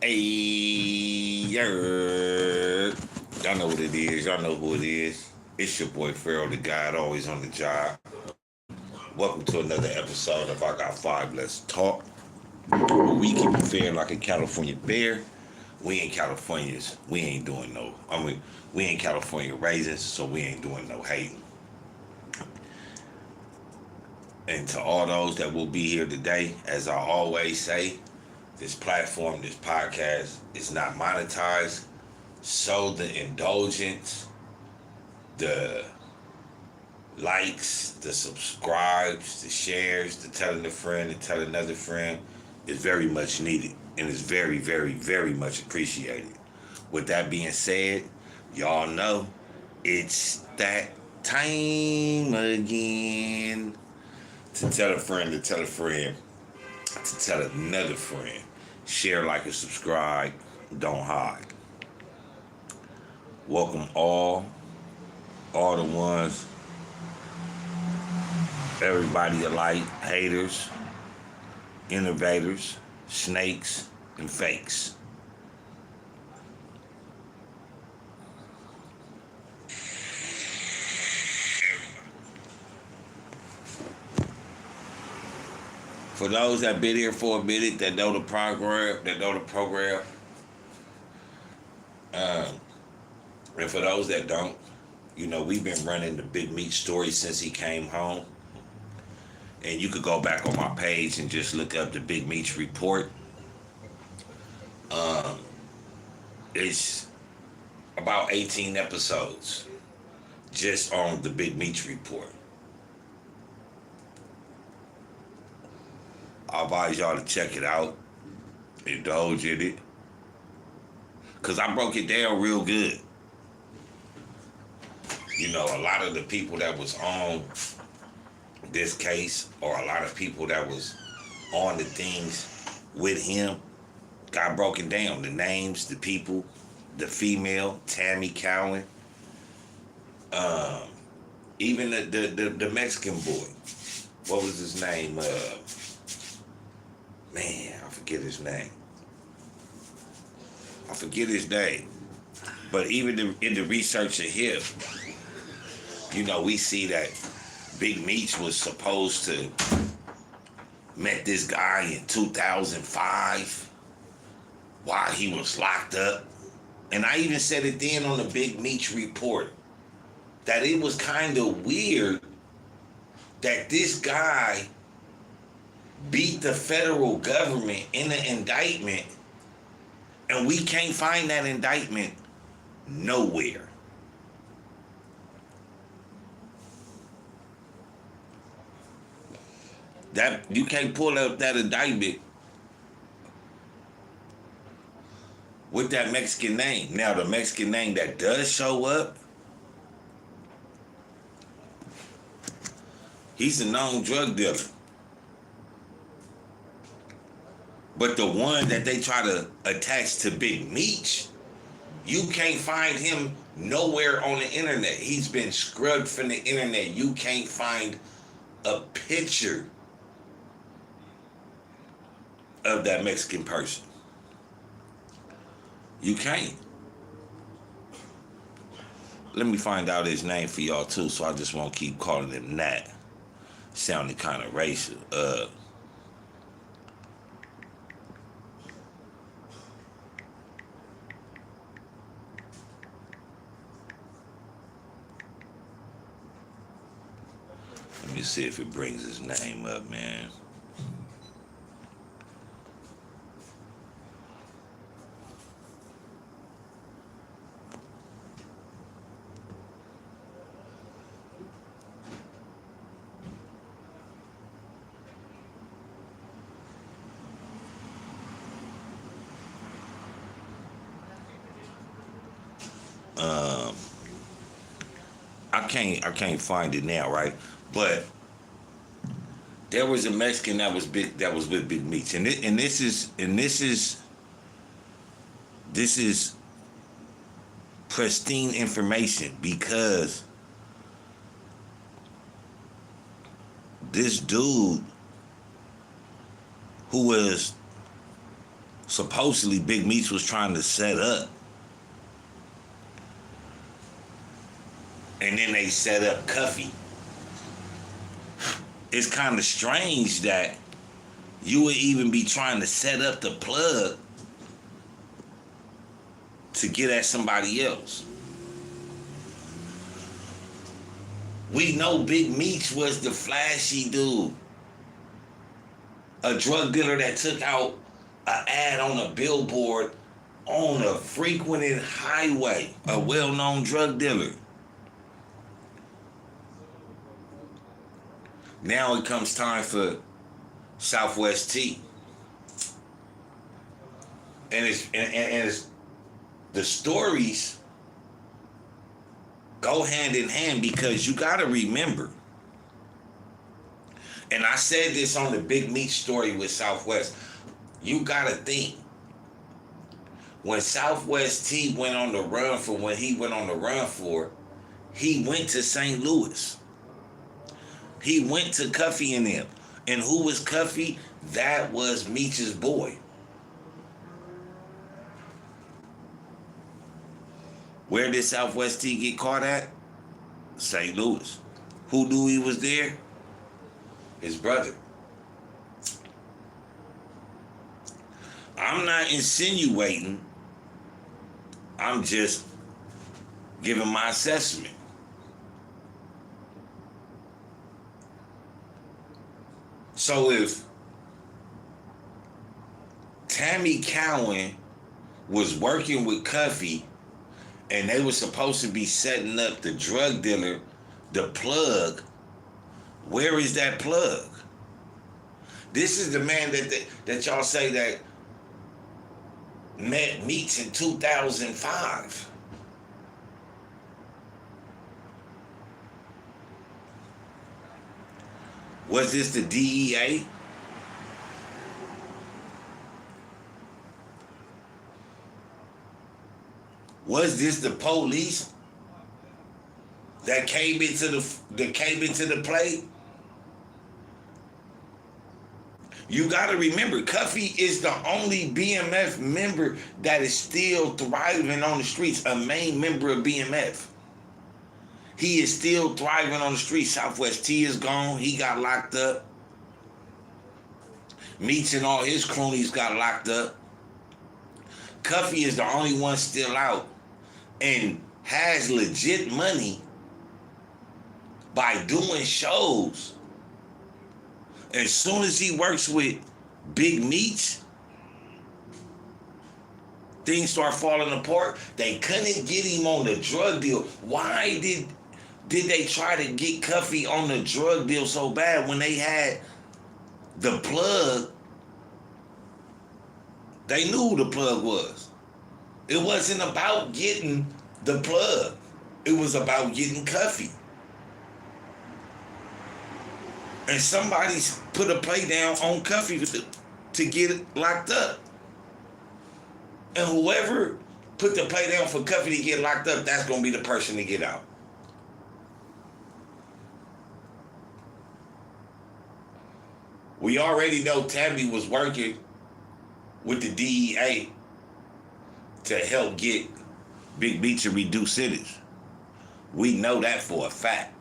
Hey, y'all know what it is. Y'all know who it is. It's your boy Pharaoh, the guy always on the job. Welcome to another episode of I Got Five. Let's talk. We keep it fair like a California bear. We ain't Californians. We ain't doing no. We ain't California raisins, so we ain't doing no hating. And to all those that will be here today, as I always say, this platform, this podcast is not monetized. So the indulgence, the likes, the subscribes, the shares, the telling a friend, to tell another friend is very much needed and is very, very, very much appreciated. With that being said, y'all know it's that time again to tell a friend, to tell a friend, to tell another friend. Share, like, and subscribe. Don't hide. Welcome all the ones, everybody alike, haters, innovators, snakes, and fakes. For those that been here for a minute, that know the program, um, and for those that don't, we've been running the Big Meech story since he came home. And you could go back on my page and just look up the Big Meech report. Um, it's about 18 episodes just on the Big Meech report. I advise y'all to check it out, indulge in it, because I broke it down real good. A lot of the people that was on this case, or a lot of people that was on the things with him, got broken down. The names, the people, the female, Tammy Cowan, um, even the Mexican boy. What was his name? Man, I forget his name. But even in the research of him, we see that Big Meech was supposed to met this guy in 2005 while he was locked up. And I even said it then on the Big Meech report that it was kind of weird that this guy beat the federal government in an indictment and we can't find that indictment nowhere. That you can't pull up that indictment with that Mexican name. Now, the Mexican name that does show up, he's a known drug dealer. But the one that they try to attach to Big Meech, you can't find him nowhere on the internet. He's been scrubbed from the internet. You can't find a picture of that Mexican person. You can't. Let me find out his name for y'all too, so I just won't keep calling him that. Sounding kind of racist. Let me see if it brings his name up, man. Um, I can't find it now, right? But there was a Mexican that was with Big Meech, and this is pristine information because this dude who was supposedly Big Meech was trying to set up. And then they set up Cuffy. It's kind of strange that you would even be trying to set up the plug to get at somebody else. We know Big Meech was the flashy dude. A drug dealer that took out an ad on a billboard on a frequented highway. A well-known drug dealer. Now it comes time for SouthWest T. And it's the stories go hand in hand, because you got to remember, and I said this on the Big Meech story with SouthWest, you got to think, when SouthWest T went on the run for when he went on the run for, he went to St. Louis. He went to Cuffy and them. And who was Cuffy? That was Meech's boy. Where did SouthWest T get caught at? St. Louis. Who knew he was there? His brother. I'm not insinuating. I'm just giving my assessment. So if Tammy Cowan was working with Cuffy and they were supposed to be setting up the drug dealer, the plug, where is that plug? This is the man that y'all say that met Meech in 2005. Was this the DEA? Was this the police that came into the play? You got to remember, Cuffy is the only BMF member that is still thriving on the streets, a main member of BMF. He is still thriving on the streets. SouthWest T is gone. He got locked up. Meech and all his cronies got locked up. Cuffy is the only one still out and has legit money by doing shows. As soon as he works with Big Meech, things start falling apart. They couldn't get him on the drug deal. Why did they try to get Cuffy on the drug deal so bad when they had the plug? They knew who the plug was. It wasn't about getting the plug. It was about getting Cuffy. And somebody put a play down on Cuffy to get it locked up. And whoever put the play down for Cuffy to get locked up, that's going to be the person to get out. We already know Tammy was working with the DEA to help get Big Meech to reduce sentence. We know that for a fact.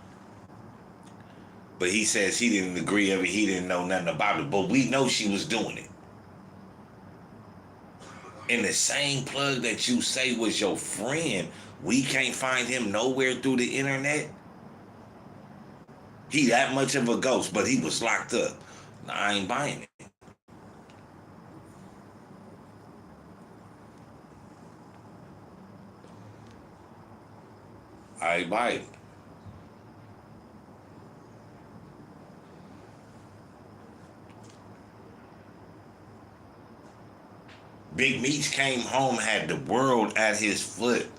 But he says he didn't agree with it. He didn't know nothing about it. But we know she was doing it. And the same plug that you say was your friend, we can't find him nowhere through the internet. He that much of a ghost, but he was locked up. Nah, I ain't buying it. I ain't buying it. Big Meech came home, had the world at his foot.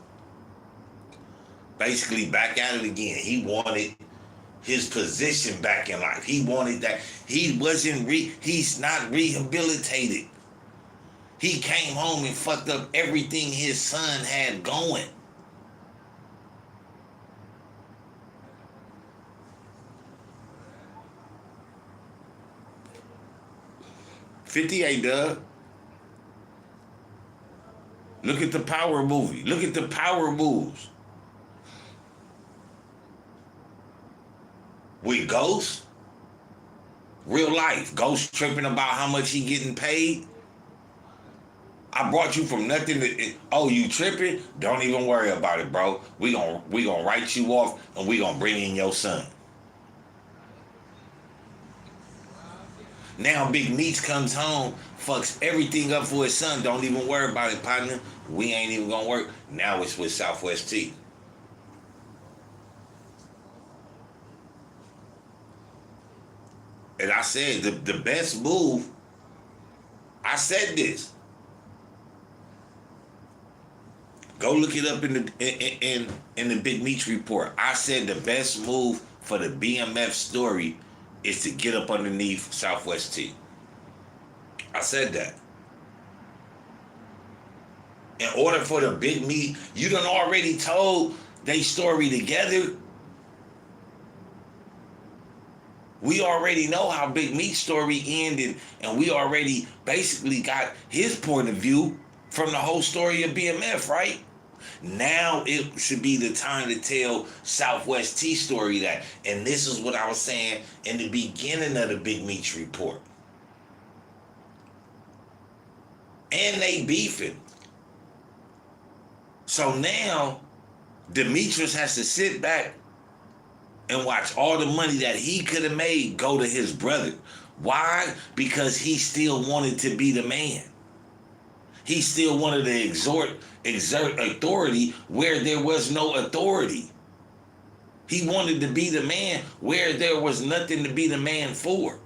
Basically back at it again. He wanted his position back in life. He wanted that. He's not rehabilitated. He came home and fucked up everything his son had going. $58, Doug. Look at the Power movie. Look at the Power moves. With Ghost, real life. Ghost tripping about how much he getting paid. I brought you from nothing to, oh, you tripping? Don't even worry about it, bro. We gonna write you off and we gonna bring in your son. Now Big Meech comes home, fucks everything up for his son. Don't even worry about it, partner. We ain't even gonna work. Now it's with SouthWest T. And I said the best move, I said this. Go look it up in the Big Meech report. I said the best move for the BMF story is to get up underneath SouthWest T. I said that. In order for the Big Meech, you done already told they story together. We already know how Big Meech's story ended, and we already basically got his point of view from the whole story of BMF, right? Now it should be the time to tell SouthWest T story that. And this is what I was saying in the beginning of the Big Meech report. And they beefing. So now Demetrius has to sit back and watch all the money that he could have made go to his brother. Why? Because he still wanted to be the man. He still wanted to exert authority where there was no authority. He wanted to be the man where there was nothing to be the man for.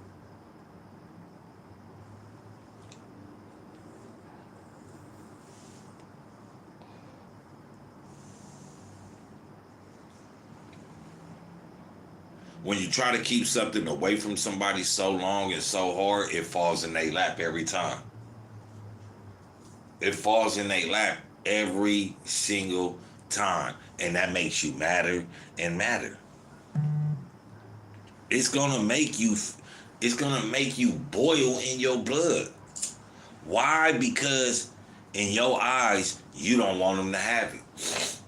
When you try to keep something away from somebody so long and so hard, it falls in their lap every time. It falls in their lap every single time. And that makes you madder and madder. It's gonna make you boil in your blood. Why? Because in your eyes, you don't want them to have it.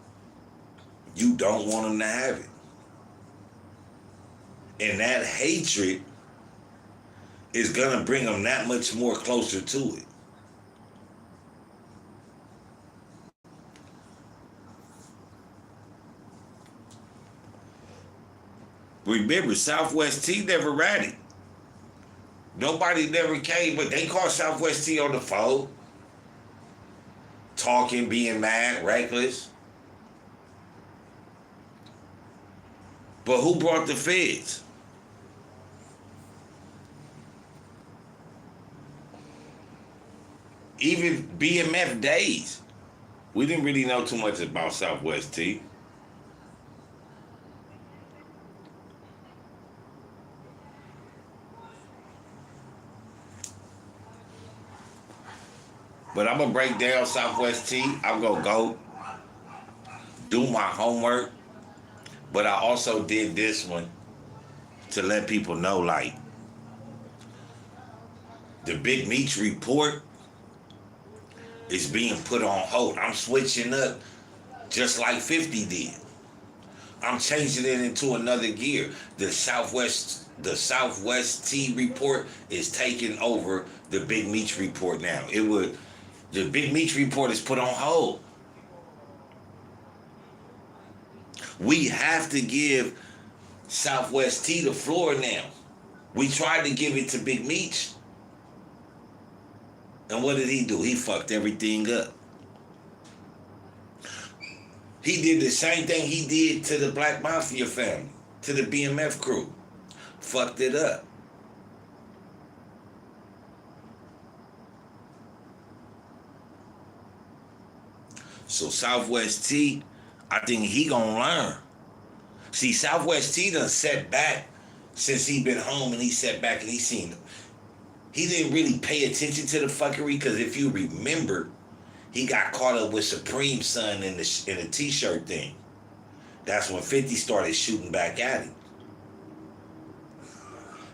You don't want them to have it. And that hatred is gonna bring them that much more closer to it. Remember, SouthWest T never ratted. Nobody never came, but they called SouthWest T on the phone. Talking, being mad, reckless. But who brought the feds? Even BMF days, we didn't really know too much about SouthWest T. But I'm going to break down SouthWest T. I'm going to go do my homework. But I also did this one to let people know, like, the Big Meech report is being put on hold. I'm switching up just like 50 did. I'm changing it into another gear. The SouthWest T report is taking over the Big Meech report now. The Big Meech report is put on hold. We have to give SouthWest T the floor now. We tried to give it to Big Meech. And what did he do? He fucked everything up. He did the same thing he did to the Black Mafia family, to the BMF crew. Fucked it up. So SouthWest T, I think he gonna learn. See, SouthWest T done set back since he been home, and he sat back and he seen them. He didn't really pay attention to the fuckery, because if you remember, he got caught up with Supreme's son in the t-shirt thing. That's when 50 started shooting back at him.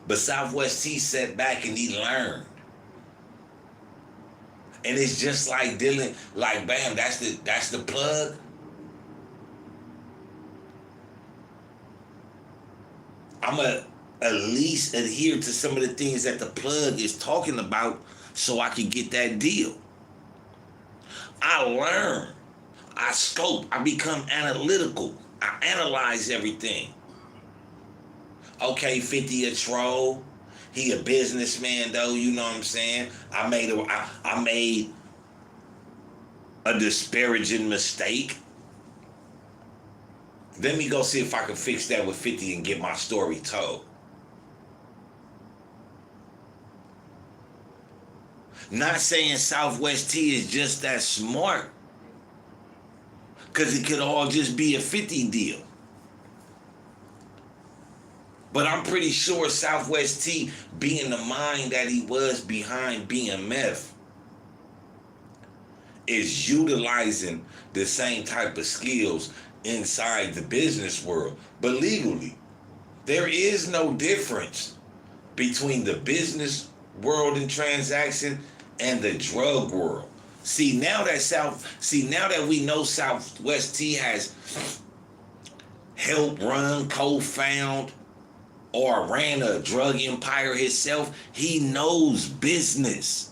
But SouthWest T sat back and he learned. And it's just like dealing, like bam, that's the plug. I'ma at least adhere to some of the things that the plug is talking about so I can get that deal. I learn, I scope, I become analytical, I analyze everything. Okay, 50 a troll. He a businessman though, you know what I'm saying? I made a disparaging mistake. Let me go see if I can fix that with 50 and get my story told. Not saying Southwest T is just that smart, because it could all just be a 50 deal. But I'm pretty sure Southwest T, being the mind that he was behind BMF, is utilizing the same type of skills inside the business world, but legally. There is no difference between the business world and transaction and the drug world. See now that we know Southwest T has helped run, co-found, or ran a drug empire himself, he knows business.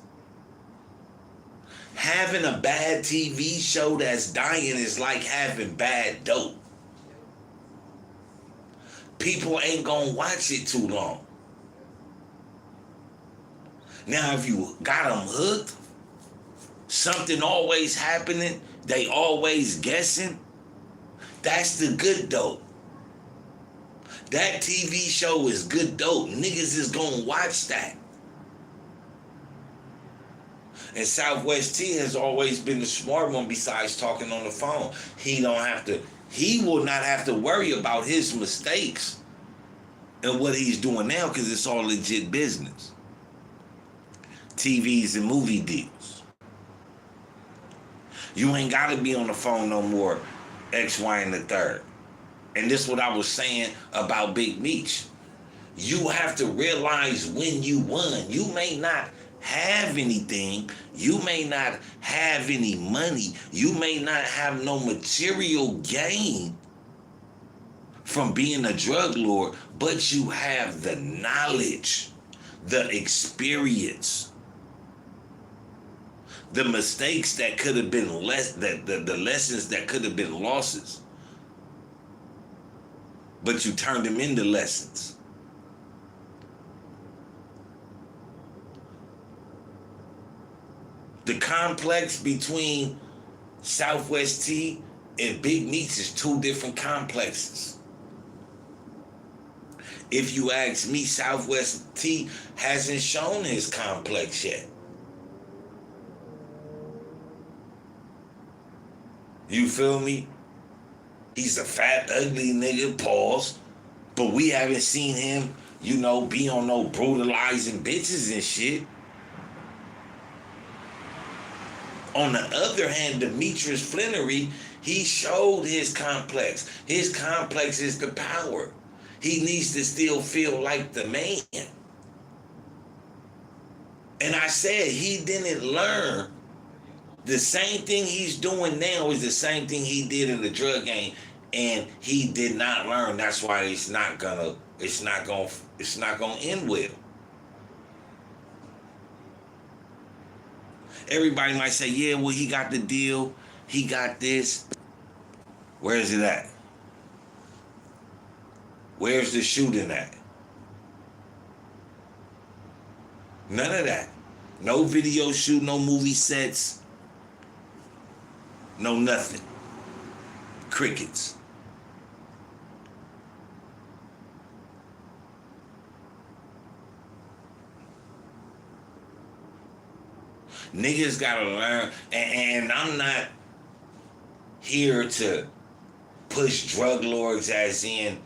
Having a bad TV show that's dying is like having bad dope. People ain't gonna watch it too long. Now, if you got them hooked, something always happening, they always guessing, that's the good dope. That TV show is good dope. Niggas is gonna watch that. And Southwest T has always been the smart one besides talking on the phone. He will not have to worry about his mistakes and what he's doing now because it's all legit business. TVs and movie deals. You ain't gotta be on the phone no more, X, Y, and the third. And this is what I was saying about Big Meech. You have to realize when you won. You may not have anything. You may not have any money. You may not have no material gain from being a drug lord, but you have the knowledge, the experience, the mistakes that could have been the lessons that could have been losses. But you turned them into lessons. The complex between Southwest T and Big Meech is two different complexes. If you ask me, Southwest T hasn't shown his complex yet. You feel me? He's a fat, ugly nigga, pause. But we haven't seen him, be on no brutalizing bitches and shit. On the other hand, Demetrius Flannery, he showed his complex. His complex is the power. He needs to still feel like the man. And I said he didn't learn. The same thing he's doing now is the same thing he did in the drug game, and he did not learn. That's why it's not gonna end well. Everybody might say, yeah, well, he got the deal, he got this. Where is it at? Where's the shooting at? None of that. No video shoot, no movie sets. No nothing. Crickets. Niggas gotta learn, and I'm not here to push drug lords as in,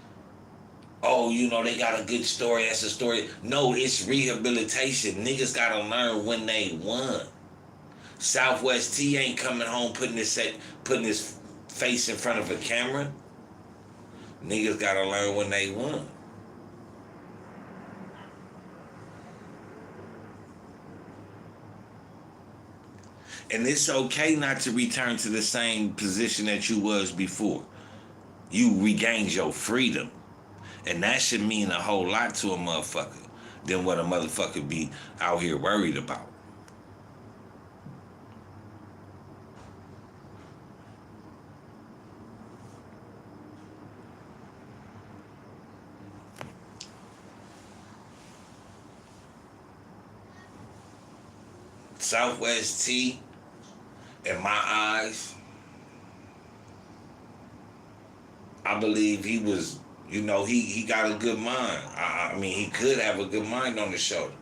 oh, they got a good story, that's a story. No, it's rehabilitation. Niggas gotta learn when they won. Southwest T ain't coming home putting his face in front of a camera. Niggas gotta learn when they won. And it's okay not to return to the same position that you was before. You regained your freedom. And that should mean a whole lot to a motherfucker than what a motherfucker be out here worried about. SouthWest T, in my eyes, I believe he was, he got a good mind. I mean, he could have a good mind on his shoulder.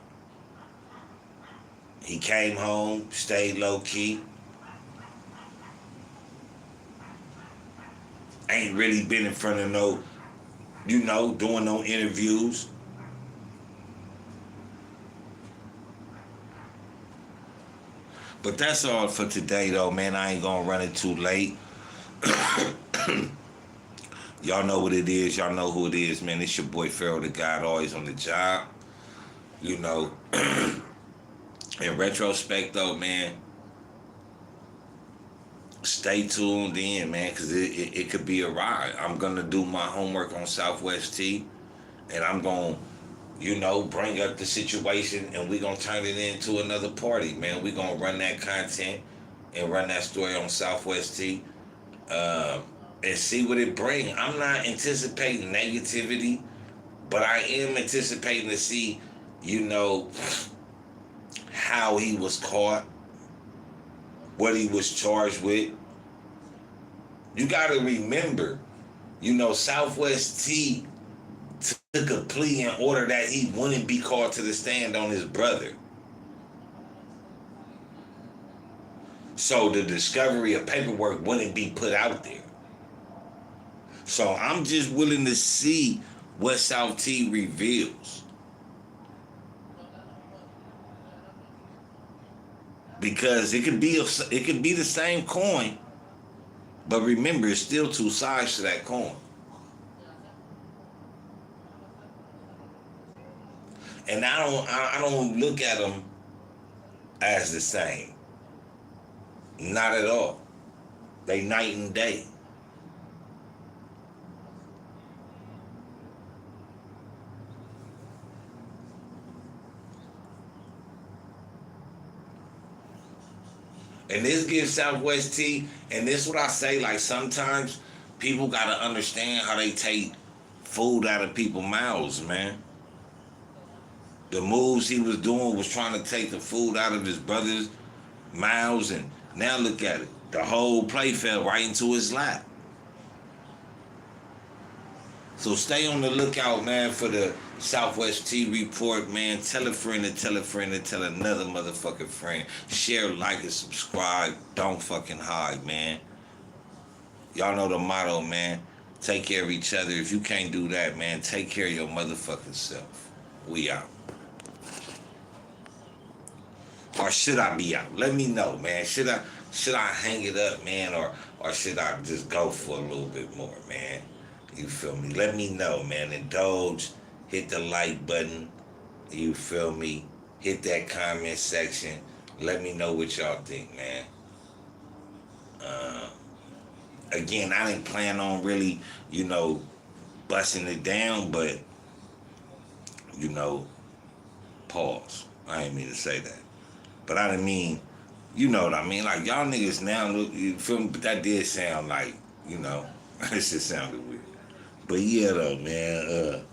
He came home, stayed low key. Ain't really been in front of no, doing no interviews. But that's all for today, though, man. I ain't gonna run it too late. Y'all know what it is. Y'all know who it is, man. It's your boy Pharaoh the God, always on the job. In retrospect, though, man, stay tuned in, man, because it could be a ride. I'm going to do my homework on SouthWest T, and I'm going to, bring up the situation, and we're going to turn it into another party, man. We're going to run that content and run that story on SouthWest T. And see what it brings. I'm not anticipating negativity, but I am anticipating to see, how he was caught, what he was charged with. You got to remember, SouthWest T took a plea in order that he wouldn't be called to the stand on his brother. So the discovery of paperwork wouldn't be put out there. So I'm just willing to see what South T reveals. Because it could be the same coin, but remember, it's still two sides to that coin. And I don't look at them as the same. Not at all. They night and day. And this gives SouthWest T, and this is what I say, like sometimes people gotta understand how they take food out of people's mouths, man. The moves he was doing was trying to take the food out of his brother's mouths, and now look at it. The whole play fell right into his lap. So stay on the lookout, man, for the SouthWest T report, man. Tell a friend to tell a friend to tell another motherfucking friend. Share, like, and subscribe. Don't fucking hide, man. Y'all know the motto, man. Take care of each other. If you can't do that, man, take care of your motherfucking self. We out. Or should I be out? Let me know, man. Should I hang it up, man, or should I just go for a little bit more, man? You feel me? Let me know, man. Indulge. Hit the like button. You feel me? Hit that comment section. Let me know what y'all think, man. Again, I didn't plan on really, busting it down, but, pause. I didn't mean to say that. But I didn't mean, you know what I mean? Like, y'all niggas now, look, you feel me? But that did sound like, it just sounded weird. But yeah, though, man,